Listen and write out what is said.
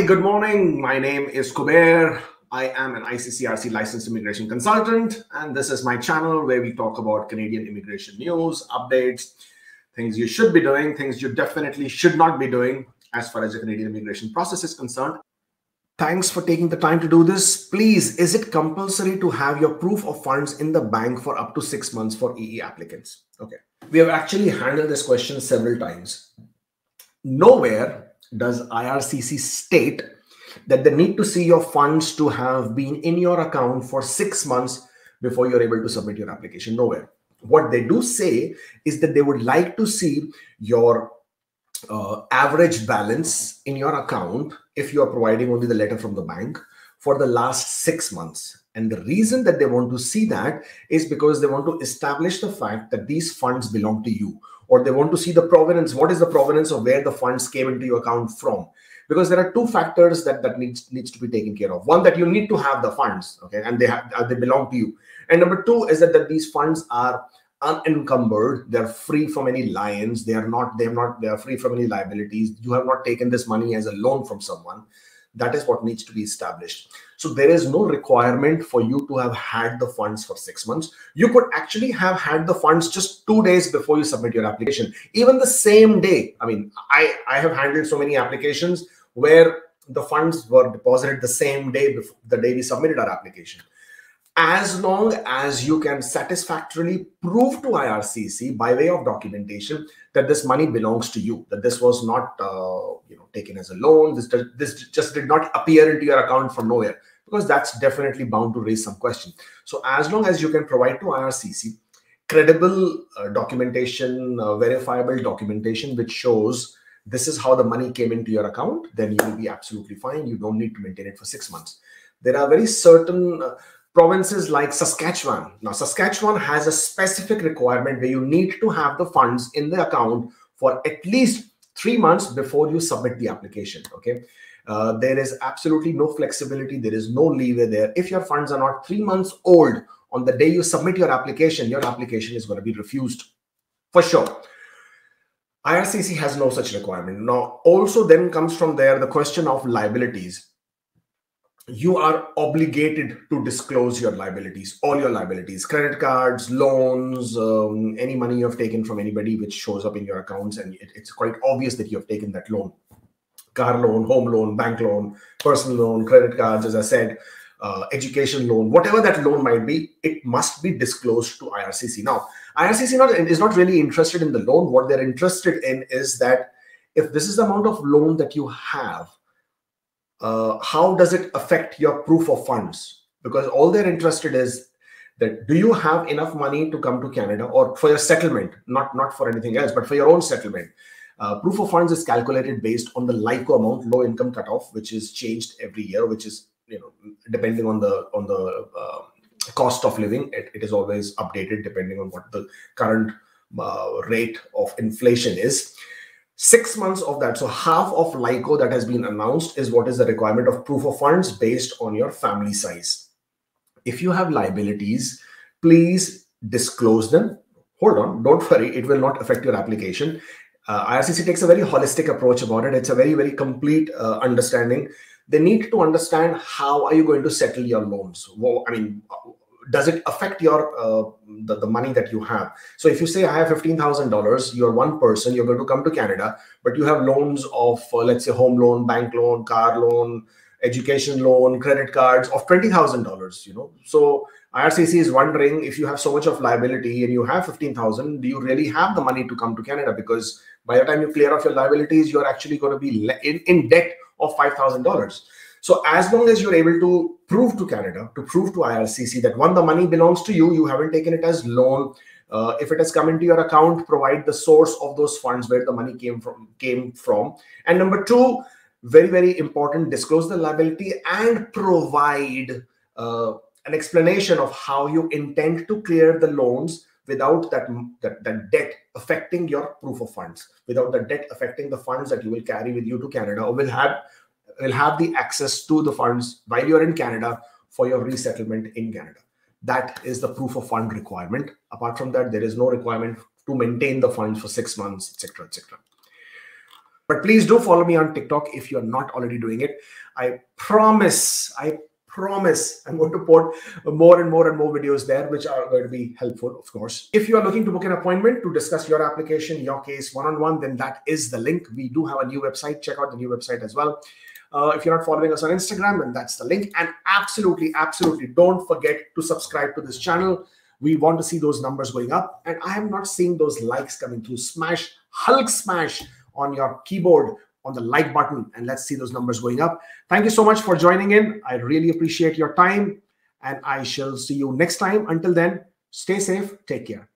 good morning. My name is Kubeir. I am an IRCC licensed immigration consultant, and this is my channel where we talk about Canadian immigration news, updates, things you should be doing, things you definitely should not be doing as far as the Canadian immigration process is concerned. Thanks for taking the time to do this. Please, is it compulsory to have your proof of funds in the bank for up to 6 months for EE applicants? Okay. We have actually handled this question several times. Nowhere does IRCC state that they need to see your funds to have been in your account for 6 months before you're able to submit your application. Nowhere. What they do say is that they would like to see your average balance in your account if you are providing only the letter from the bank for the last 6 months. And the reason that they want to see that is because they want to establish the fact that these funds belong to you, or they want to see the provenance. What is the provenance of where the funds came into your account from? Because there are two factors that needs to be taken care of. One, that you need to have the funds, okay, and they belong to you. And number two is that these funds are unencumbered. They're free from any liens. They are free from any liabilities. You have not taken this money as a loan from someone. That is what needs to be established. So there is no requirement for you to have had the funds for 6 months. You could actually have had the funds just 2 days before you submit your application, even the same day. I mean, I have handled so many applications where the funds were deposited the same day, before the day we submitted our application. As long as you can satisfactorily prove to IRCC by way of documentation that this money belongs to you, that this was not taken as a loan, this just did not appear into your account from nowhere, because that's definitely bound to raise some question. So as long as you can provide to IRCC credible documentation, verifiable documentation which shows this is how the money came into your account, then you will be absolutely fine. You don't need to maintain it for 6 months. There are very certain provinces like Saskatchewan. Now, Saskatchewan has a specific requirement where you need to have the funds in the account for at least 3 months before you submit the application. Okay, there is absolutely no flexibility. There is no leeway there. If your funds are not 3 months old on the day you submit your application is going to be refused for sure. IRCC has no such requirement. Now, also then comes from there the question of liabilities. You are obligated to disclose your liabilities, all your liabilities, credit cards, loans, any money you have taken from anybody which shows up in your accounts, and it's quite obvious that you have taken that loan. Car loan, home loan, bank loan, personal loan, credit cards, as I said, education loan, whatever that loan might be, it must be disclosed to IRCC. Now, IRCC is not really interested in the loan. What they're interested in is that if this is the amount of loan that you have, how does it affect your proof of funds? Because all they're interested is that do you have enough money to come to Canada, or for your settlement, not for anything else, but for your own settlement. Proof of funds is calculated based on the LICO amount, low income cutoff, which is changed every year, which is, depending on the cost of living, it is always updated depending on what the current rate of inflation is. 6 months of that, so half of LICO that has been announced, is what is the requirement of proof of funds based on your family size. If you have liabilities, please disclose them. Hold on, don't worry, it will not affect your application. IRCC takes a very holistic approach about it. It's a very, very complete understanding. They need to understand how are you going to settle your loans. Well, I mean, does it affect your the money that you have? So if you say I have $15,000, you're one person, you're going to come to Canada, but you have loans of let's say home loan, bank loan, car loan, education loan, credit cards of $20,000. So IRCC is wondering, if you have so much of liability and you have 15,000, do you really have the money to come to Canada? Because by the time you clear off your liabilities, you're actually going to be in debt of $5,000. So as long as you're able to prove to Canada, to prove to IRCC that one, the money belongs to you, you haven't taken it as loan. If it has come into your account, provide the source of those funds, where the money came from. And number two, very, very important, disclose the liability and provide an explanation of how you intend to clear the loans without that debt affecting your proof of funds, without the debt affecting the funds that you will carry with you to Canada, or will have the access to the funds while you're in Canada for your resettlement in Canada. That is the proof of fund requirement. Apart from that, there is no requirement to maintain the funds for 6 months, etc., etc. But please do follow me on TikTok if you're not already doing it. I promise I'm going to put more and more videos there, which are going to be helpful, of course. If you are looking to book an appointment to discuss your application, your case one-on-one, then that is the link. We do have a new website. Check out the new website as well. If you're not following us on Instagram, then that's the link. And absolutely don't forget to subscribe to this channel. We want to see those numbers going up. And I am not seeing those likes coming through. Smash, Hulk smash on your keyboard on the like button, and let's see those numbers going up. Thank you so much for joining in. I really appreciate your time, and I shall see you next time. Until then, stay safe. Take care.